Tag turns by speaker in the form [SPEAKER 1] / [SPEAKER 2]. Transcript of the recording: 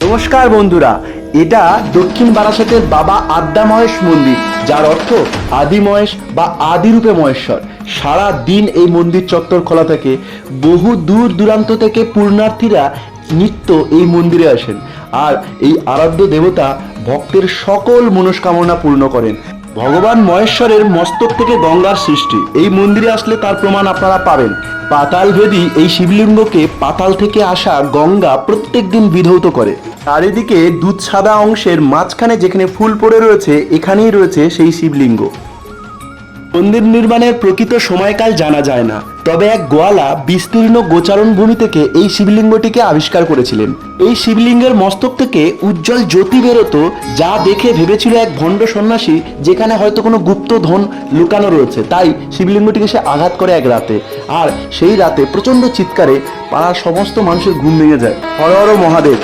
[SPEAKER 1] নমস্কার বন্ধুরা, এটা দক্ষিণ বারাসাতের বাবা আদ্যা মহেশ মন্দির, যার অর্থ আদি মহেশ বা আদিরূপে মহেশ্বর। সারা দিন এই মন্দির চত্বর খোলা থাকে। বহু দূর দূরান্ত থেকে পুণ্যার্থীরা নিত্য এই মন্দিরে আসেন, আর এই আরাধ্য দেবতা ভক্তের সকল মনস্কামনা পূর্ণ করেন। ভগবান মহেশ্বরের মস্তক থেকে গঙ্গার সৃষ্টি। এই মন্দিরে আসলে তার প্রমাণ আপনারা পাবেন। পাতালভেদী এই শিবলিঙ্গকে পাতাল থেকে আসা গঙ্গা প্রত্যেক দিন বিধৌত করে। চারিদিকে দুধ সাদা অংশের মাঝখানে যেখানে ফুল পড়ে রয়েছে, এখানেই রয়েছে সেই শিবলিঙ্গ। মন্দির নির্মাণের প্রকৃত সময়কাল জানা যায় না, তবে এক গোয়ালা বিস্তীর্ণ গোচারণ ভূমি থেকে এই শিবলিঙ্গটিকে আবিষ্কার করেছিলেন। এই শিবলিঙ্গের মস্তক থেকে উজ্জ্বল জ্যোতি বেরোতো, যা দেখে ভেবেছিল এক ভণ্ড সন্ন্যাসী যেখানে হয়তো কোনো গুপ্ত ধন লুকানো রয়েছে। তাই শিবলিঙ্গটিকে সে আঘাত করে এক রাতে, আর সেই রাতে প্রচণ্ড চিৎকারে পাড়ার সমস্ত মানুষের ঘুম ভেঙে যায়। হর হর মহাদেব।